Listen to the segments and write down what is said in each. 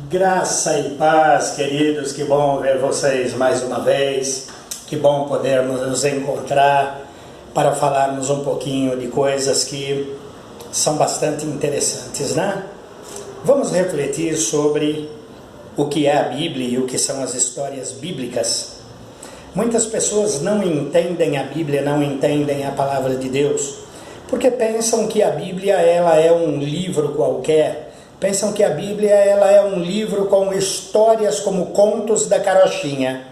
Graça e paz, queridos, que bom ver vocês mais uma vez, que bom podermos nos encontrar para falarmos um pouquinho de coisas que são bastante interessantes, né? Vamos refletir sobre o que é a Bíblia e o que são as histórias bíblicas. Muitas pessoas não entendem a Bíblia, não entendem a palavra de Deus, porque pensam que a Bíblia ela é um livro qualquer. Pensam que a Bíblia ela é um livro com histórias como contos da carochinha,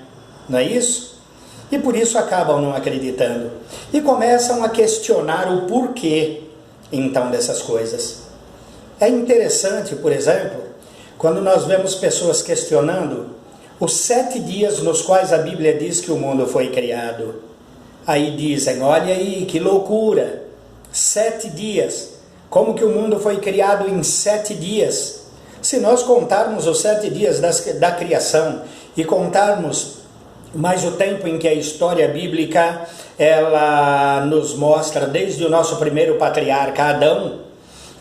não é isso? E por isso acabam não acreditando. E começam a questionar o porquê, então, dessas coisas. É interessante, por exemplo, quando nós vemos pessoas questionando os 7 dias nos quais a Bíblia diz que o mundo foi criado. Aí dizem, olha aí, que loucura, 7 dias. Como que o mundo foi criado em 7 dias? Se nós contarmos os 7 dias da criação e contarmos mais o tempo em que a história bíblica ela nos mostra desde o nosso primeiro patriarca Adão,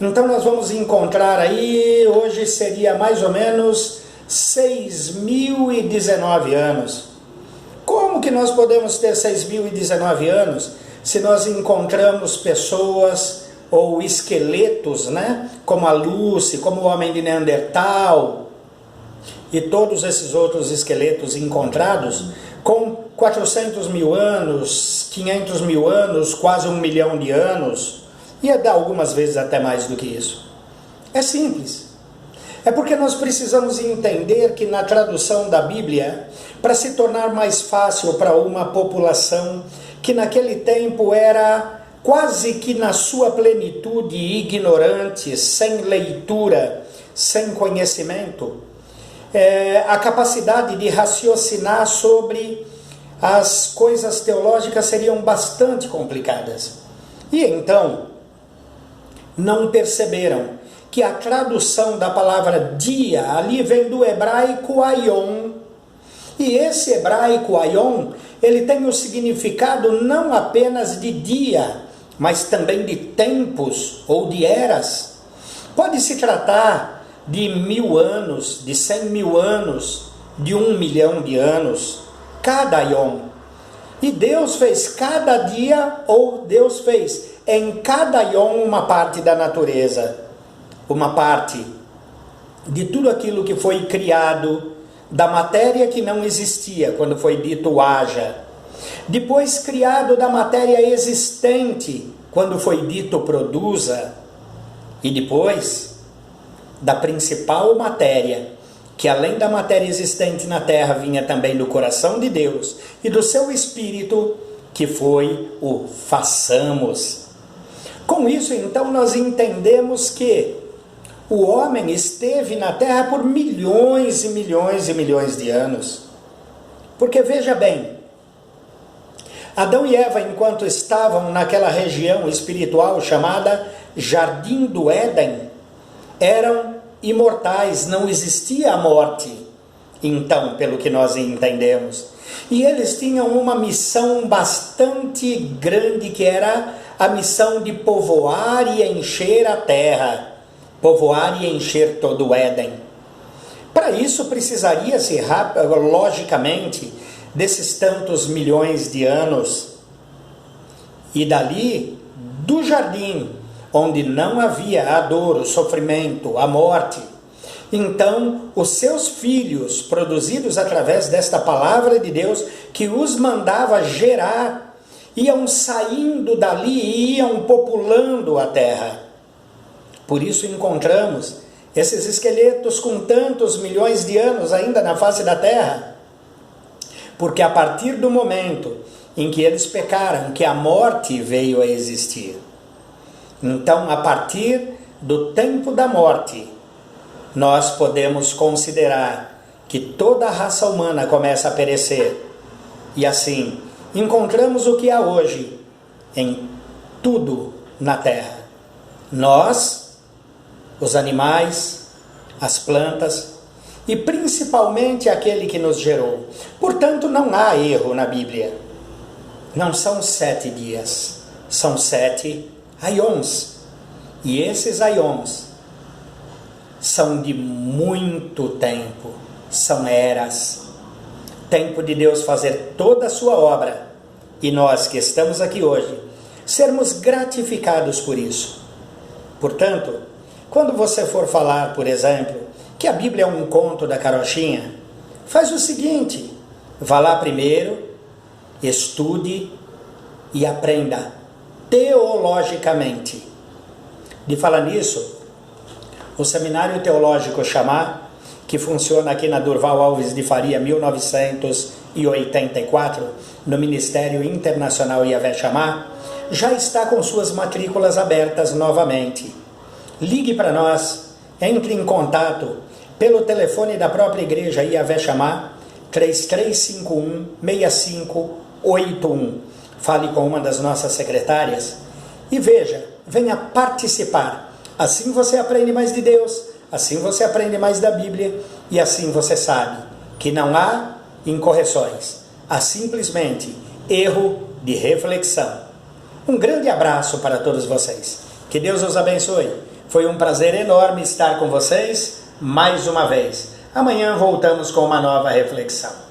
então nós vamos encontrar aí, hoje seria mais ou menos 6.019 anos. Como que nós podemos ter 6.019 anos se nós encontramos pessoas ou esqueletos, né? Como a Lucy, como o homem de Neandertal e todos esses outros esqueletos encontrados com 400 mil anos, 500 mil anos, quase 1 milhão de anos, e algumas vezes até mais do que isso. É simples. É porque nós precisamos entender que na tradução da Bíblia, para se tornar mais fácil para uma população que naquele tempo era quase que na sua plenitude ignorante, sem leitura, sem conhecimento, a capacidade de raciocinar sobre as coisas teológicas seriam bastante complicadas. E então, não perceberam que a tradução da palavra dia ali vem do hebraico aion. E esse hebraico aion, ele tem o significado não apenas de dia, mas também de tempos ou de eras. Pode se tratar de 1000 anos, de 100 mil anos, de 1 milhão de anos, cada aion. E Deus fez cada dia, ou Deus fez em cada aion uma parte da natureza, uma parte de tudo aquilo que foi criado, da matéria que não existia, quando foi dito haja. Depois criado da matéria existente, quando foi dito produza. E depois da principal matéria, que além da matéria existente na terra, vinha também do coração de Deus e do seu Espírito, que foi o façamos. Com isso, então, nós entendemos que o homem esteve na terra por milhões e milhões e milhões de anos. Porque veja bem, Adão e Eva, enquanto estavam naquela região espiritual chamada Jardim do Éden, eram imortais, não existia a morte, então, pelo que nós entendemos. E eles tinham uma missão bastante grande, que era a missão de povoar e encher a terra, povoar e encher todo o Éden. Para isso precisaria-se, logicamente, desses tantos milhões de anos, e dali, do jardim, onde não havia a dor, o sofrimento, a morte, então os seus filhos, produzidos através desta palavra de Deus, que os mandava gerar, iam saindo dali e iam populando a terra. Por isso encontramos esses esqueletos com tantos milhões de anos ainda na face da terra. Porque a partir do momento em que eles pecaram, que a morte veio a existir. Então, a partir do tempo da morte, nós podemos considerar que toda a raça humana começa a perecer. E assim, encontramos o que há hoje em tudo na terra. Nós, os animais, as plantas, e principalmente aquele que nos gerou. Portanto, não há erro na Bíblia. Não são 7 dias, são 7 aions. E esses aions são de muito tempo, são eras. Tempo de Deus fazer toda a sua obra e nós que estamos aqui hoje, sermos gratificados por isso. Portanto, quando você for falar, por exemplo, que a Bíblia é um conto da carochinha, faz o seguinte: vá lá primeiro, estude e aprenda teologicamente. De falar nisso, o Seminário Teológico Shammah, que funciona aqui na Durval Alves de Faria, 1984, no Ministério Internacional Yahvé Shammah, já está com suas matrículas abertas novamente. Ligue para nós, entre em contato pelo telefone da própria igreja Yahvé Shammah, 3351-6581. Fale com uma das nossas secretárias e venha participar. Assim você aprende mais de Deus, assim você aprende mais da Bíblia e assim você sabe que não há incorreções, há simplesmente erro de reflexão. Um grande abraço para todos vocês. Que Deus os abençoe. Foi um prazer enorme estar com vocês mais uma vez. Amanhã voltamos com uma nova reflexão.